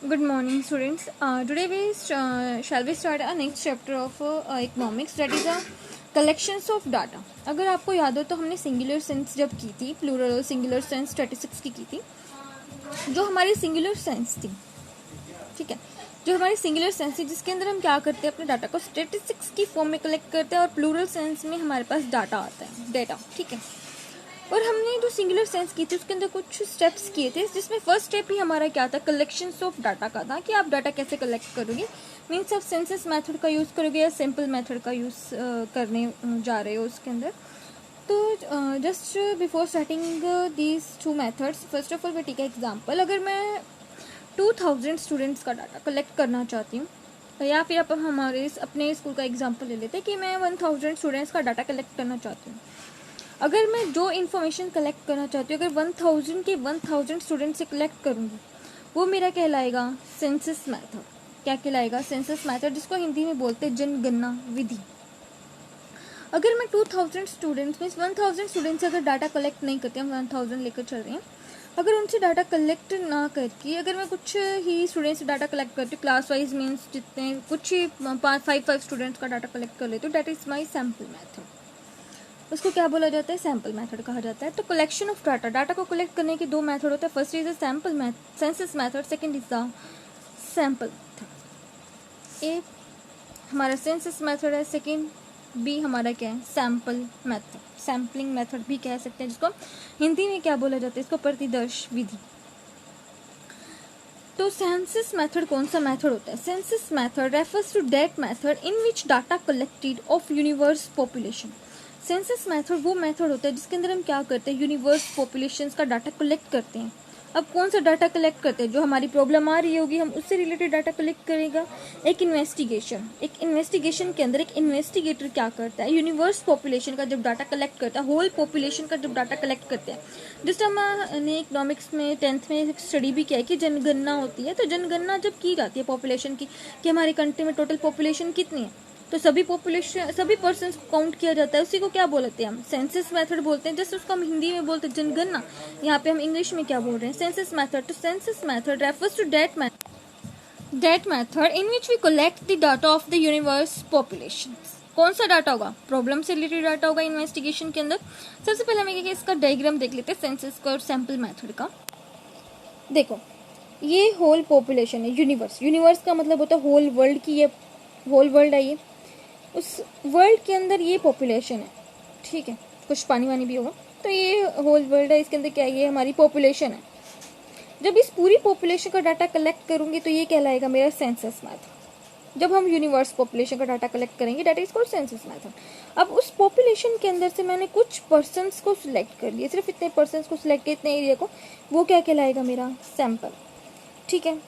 Good morning, students. Today we shall we start a next chapter of economics, that is a collections of data. अगर आपको याद हो तो हमने singular sense जब की थी, प्लूरल और सिंगुलर सेंस स्टैटिस्टिक्स की थी. जो हमारी सिंगुलर सेंस थी, ठीक है, जो हमारी सिंगुलर सेंस थी जिसके अंदर हम क्या करते हैं, अपने डाटा को स्टैटिस्टिक्स की फॉर्म में कलेक्ट करते हैं और प्लूरल सेंस में हमारे पास डाटा आता है, डेटा, ठीक है. और हमने जो सिंगुलर सेंस की थी उसके अंदर कुछ स्टेप्स किए थे, जिसमें फर्स्ट स्टेप ही हमारा क्या था, कलेक्शंस ऑफ डाटा का था कि आप डाटा कैसे कलेक्ट करोगे. मीन्स आप सेंसस मेथड का यूज़ करोगे या सिंपल मेथड का यूज़ करने जा रहे हो उसके अंदर. तो just before starting these two methods, first of all we take example. अगर मैं 2000 स्टूडेंट्स का डाटा कलेक्ट करना चाहती हूँ, या फिर आप हमारे अपने स्कूल का एग्जांपल ले लेते हैं कि मैं 1000 स्टूडेंट्स का डाटा कलेक्ट करना चाहती हूँ. अगर मैं जो इन्फॉर्मेशन कलेक्ट करना चाहती हूँ, अगर 1000 के 1000 स्टूडेंट से कलेक्ट करूँगी, वो मेरा कहलाएगा सेंसस मेथड. क्या कहलाएगा? सेंसस मेथड, जिसको हिंदी में बोलते हैं जनगणना विधि. अगर मैं 2000 स्टूडेंट्स में 1000 स्टूडेंट से अगर डाटा कलेक्ट नहीं करती, हम 1000 लेकर चल रहे हैं, अगर उनसे डाटा कलेक्ट ना करके अगर मैं कुछ ही स्टूडेंट्स से डाटा कलेक्ट करती हूँ, क्लास वाइज मीन्स जितने कुछ ही 5 स्टूडेंट्स का डाटा कलेक्ट कर लेती हूँ, that is my sample method. उसको क्या बोला जाता है? सैम्पल मेथड कहा जाता है. तो कलेक्शन ऑफ डाटा, डाटा को कलेक्ट करने के दो मेथड होते हैं. First is the sample census method, second is the sample method. A हमारा सेंसस मेथड है, सेकंड बी हमारा क्या है? सैम्पल मेथड, सैम्पलिंग मेथड भी कह सकते हैं, जिसको हिंदी में क्या बोला जाता है? इसको प्रतिदर्श विधि. तो सेंसस मेथड कौन सा मेथड होता है? Census method refers to that method in which data collected of universe population. Census method वो मेथड होता है जिसके अंदर हम क्या करते हैं, यूनिवर्स पॉपुलेशन का डाटा कलेक्ट करते हैं. अब कौन सा डाटा कलेक्ट करते हैं? जो हमारी प्रॉब्लम आ रही होगी हम उससे रिलेटेड डाटा कलेक्ट करेगा. एक इन्वेस्टिगेशन के अंदर एक इन्वेस्टिगेटर क्या करता है, यूनिवर्स पॉपुलेशन का जब डाटा कलेक्ट करता है, होल पॉपुलेशन का जब डाटा कलेक्ट करते हैं. जिस हमने इकोनॉमिक्स में 10th में स्टडी भी किया है कि जनगणना होती है. तो जनगणना जब की जाती है पॉपुलेशन की, कि हमारी कंट्री में टोटल पॉपुलेशन कितनी है, तो सभी पर्सन को काउंट किया जाता है. उसी को क्या बोलते हैं हम? सेंसस मेथड बोलते हैं. जस्ट उसको हम हिंदी में बोलते हैं जनगणना, यहाँ पे हम इंग्लिश में क्या बोल रहे हैं? Census method. तो census method refers to that method in which we collect the data of the universe population. कौन सा डाटा होगा? प्रॉब्लम से रिलेटेड डाटा होगा इन्वेस्टिगेशन के अंदर. सबसे पहले हम इसका डायग्राम देख लेते हैं सेंसस का और सैम्पल मेथड का. देखो, ये होल पॉपुलेशन है, यूनिवर्स का मतलब होता है होल वर्ल्ड की. ये होल वर्ल्ड है, ये उस वर्ल्ड के अंदर ये पॉपुलेशन है, ठीक है, कुछ पानी वानी भी होगा. तो ये होल वर्ल्ड है, इसके अंदर क्या है? ये हमारी पॉपुलेशन है. जब इस पूरी पॉपुलेशन का डाटा कलेक्ट करूंगी तो ये कहलाएगा मेरा सेंसस मेथड. जब हम यूनिवर्स पॉपुलेशन का डाटा कलेक्ट करेंगे, that is called census method. अब उस पॉपुलेशन के अंदर से मैंने कुछ पर्सन्स को सिलेक्ट कर लिया, सिर्फ इतने पर्सन्स को सिलेक्ट किया, इतने एरिया को, वो क्या कहलाएगा? मेरा सैंपल. ठीक है.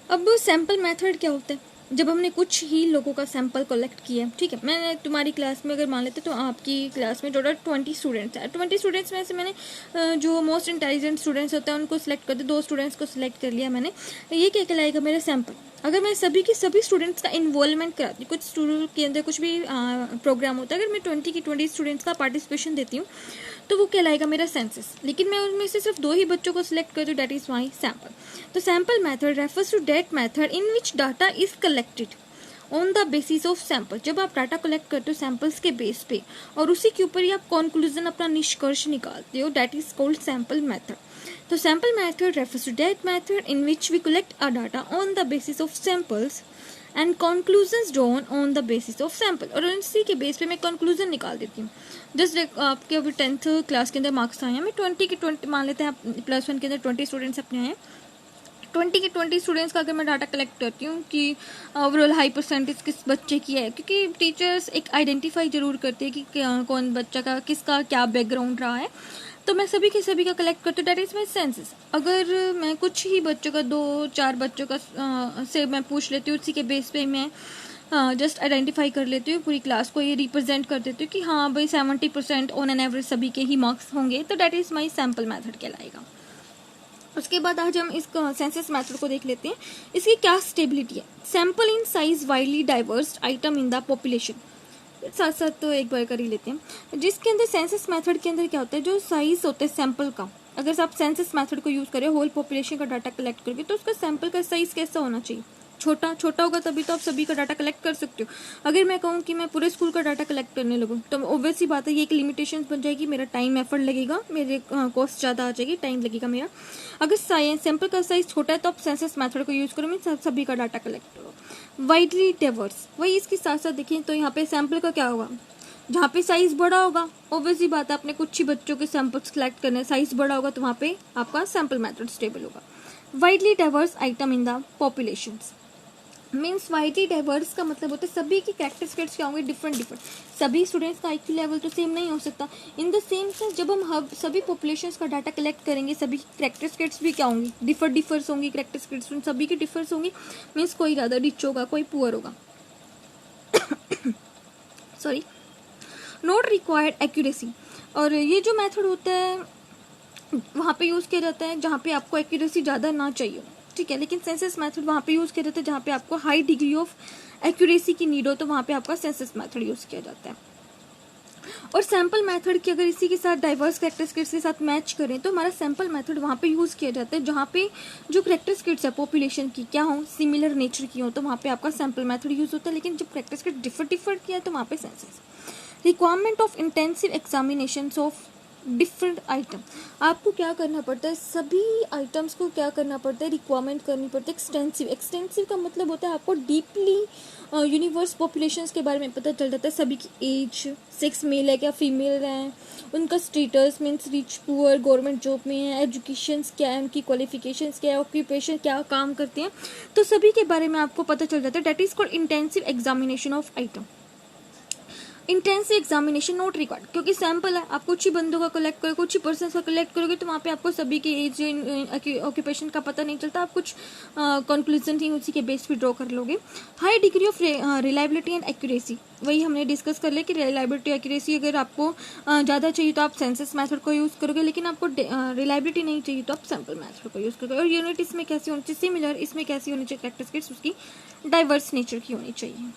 अब सैंपल मेथड क्या होता है? जब हमने कुछ ही लोगों का सैंपल कलेक्ट किया, ठीक है, मैंने तुम्हारी क्लास में अगर मान लेते तो आपकी क्लास में टोटल 20 स्टूडेंट्स हैं. 20 स्टूडेंट्स में से मैंने जो मोस्ट इंटेलिजेंट स्टूडेंट्स होते हैं उनको सिलेक्ट कर दिया, 2 स्टूडेंट्स को सिलेक्ट कर लिया मैंने. ये क्या कहलाएगा? मेरा सैंपल. अगर मैं सभी के सभी स्टूडेंट्स का इन्वॉल्वमेंट कराती हूँ, कुछ स्टूडेंट के अंदर कुछ भी प्रोग्राम होता है, अगर मैं 20 की 20 स्टूडेंट्स का पार्टिसिपेशन देती हूँ तो वो कहलाएगा मेरा सेंसस. लेकिन मैं उनमें से सिर्फ 2 ही बच्चों को सिलेक्ट करती हूँ, डेट इज माई सैंपल. तो sample method refers to that method in which data is collected on the basis of sample. जब आप डाटा कलेक्ट करते हो सैंपल्स के बेस पे और उसी के ऊपर ही आप कंक्लूजन, अपना निष्कर्ष निकालते हो, that is called sample method. तो sample method refers to that method in which we collect a data on the basis of samples and conclusions drawn on the basis of sample. और इसी के base पे मैं conclusion निकाल देती हूँ. Just आपके अभी 10th क्लास के अंदर मार्क्स आए हैं, मैं 20 के 20 मान लेते हैं, +1 के अंदर 20 स्टूडेंट्स अपने आए हैं. 20 के 20 स्टूडेंट्स का अगर मैं डाटा कलेक्ट करती हूँ कि ओवरऑल हाई परसेंटेज किस बच्चे की है, क्योंकि टीचर्स एक आइडेंटिफाई जरूर करते हैं कि कौन बच्चा का किसका क्या बैकग्राउंड रहा है. तो मैं सभी के सभी का कलेक्ट करती हूँ, डेट इज माई सेंसस. अगर मैं कुछ ही बच्चों का 2-4 बच्चों का से मैं पूछ लेती हूँ, उसी के बेस पे मैं जस्ट आइडेंटिफाई कर लेती हूँ, पूरी क्लास को ये रिप्रेजेंट कर देती हूँ कि हाँ भाई 70% ऑन एन एवरेज सभी के ही मार्क्स होंगे, तो that is my sample method कहलाएगा. उसके बाद आज हम इस सेंसस मेथड को देख लेते हैं. इसकी क्या स्टेबिलिटी है? Sample in size widely diverse item in the population. साथ साथ तो एक बार कर ही लेते हैं. जिसके अंदर सेंसस मेथड के अंदर क्या होता है, जो साइज होता है सैंपल का, अगर आप सेंसस मेथड को यूज़ करें होल पॉपुलेशन का डाटा कलेक्ट करके, तो उसका सैंपल का साइज कैसा होना चाहिए? छोटा छोटा होगा तभी तो आप सभी का डाटा कलेक्ट कर सकते हो। अगर मैं कहूँ कि मैं पूरे स्कूल का डाटा कलेक्ट करने लगूँ तो ऑब्वियस ही बात है, ये एक लिमिटेशन बन जाएगी, मेरा टाइम एफर्ट लगेगा, मेरे कॉस्ट ज़्यादा आ जाएगी, टाइम लगेगा मेरा। अगर सैंपल का साइज छोटा है तो आप सेंसस मेथड को यूज़ करो, मीन सभी का डाटा कलेक्ट करो। वाइडली डाइवर्स, वही इसके साथ साथ देखें तो यहाँ पे सैंपल का क्या होगा, जहाँ पे साइज बड़ा होगा ऑब्वियस ही बात है, आपने कुछ ही बच्चों के सैंपल्स कलेक्ट करने, साइज बड़ा होगा तो वहाँ पे आपका सैंपल मेथड स्टेबल होगा। Widely diverse item in the populations, means widely diverse का मतलब होता है सभी की कैरेक्टरिस्टिक्स क्या होंगे, डिफरेंट। सभी स्टूडेंट्स का IQ लेवल तो सेम नहीं हो सकता। इन द सेम सेंस जब हम सभी पॉपुलेशंस का डाटा कलेक्ट करेंगे, सभी की कैरेक्टरिस्टिक्स भी क्या होंगी, डिफर्स होंगी, कैरेक्टरिस्टिक्स सभी की डिफर्स होंगी। मीन्स कोई ज़्यादा रिच होगा, कोई पुअर होगा। सॉरी, नॉट रिक्वायर्ड एक्यूरेसी, और ये जो मेथड होता है वहाँ पे यूज़ किया जाता है जहाँ पे आपको एक्यूरेसी ज़्यादा ना चाहिए, ठीक है। लेकिन सेंसस मेथड वहाँ पे यूज़ किया जाता है जहाँ पे आपको हाई डिग्री ऑफ एक्यूरेसी की नीड हो, तो वहाँ पे आपका सेंसस मेथड यूज़ किया जाता है। और सैम्पल मेथड की अगर इसी के साथ डाइवर्स कैरेक्टरिस्टिक्स के साथ मैच करें तो हमारा सैम्पल मेथड वहाँ पे यूज़ किया जाता है जहाँ पे जो कैरेक्टरिस्टिक्स है पॉपुलेशन की क्या हो, सिमिलर नेचर की हो, तो वहाँ पे आपका सैम्पल मेथड यूज़ होता है। लेकिन जब कैरेक्टरिस्टिक्स डिफर किया है तो वहाँ पे census. Requirement of intensive examination of different item, आपको क्या करना पड़ता है, सभी आइटम्स को क्या करना पड़ता है, रिक्वायरमेंट करनी पड़ती है एक्सटेंसिव। एक्सटेंसिव का मतलब होता है आपको डीपली यूनिवर्स पॉपुलेशंस के बारे में पता चल जाता है, सभी की एज, सेक्स मेल है क्या फीमेल है, उनका status means rich poor, government job में है, एजुकेशन क्या है, उनकी क्वालिफिकेशंस क्या है, ऑक्यूपेशन क्या काम करते हैं, तो सभी के बारे में आपको पता चल जाता है। That is called intensive examination of item. Intensive examination not required, क्योंकि सैंपल है, आप कुछ ही बंदों का कलेक्ट करोगे, कुछ ही पर्सन का कलेक्ट करोगे तो वहाँ पे आपको सभी के एज ऑक्यूपेशन का पता नहीं चलता, आप कुछ कंक्लूजन ही उसी के बेस पे ड्रॉ कर लोगे। High degree of reliability and accuracy, वही हमने डिस्कस कर लिया कि रिलायबिलिटी एक्यूरेसी अगर आपको ज़्यादा चाहिए तो आप सेंसस मेथड को यूज़ करोगे, लेकिन आपको रिलायबिलिटी नहीं चाहिए तो आप सैंपल मेथड को यूज़ करोगे। और यूनिट इसमें कैसी होनी चाहिए, सिमिलर, इसमें कैसी होनी चाहिए कैरेक्टरिस्टिक्स उसकी डाइवर्स नेचर की होनी चाहिए।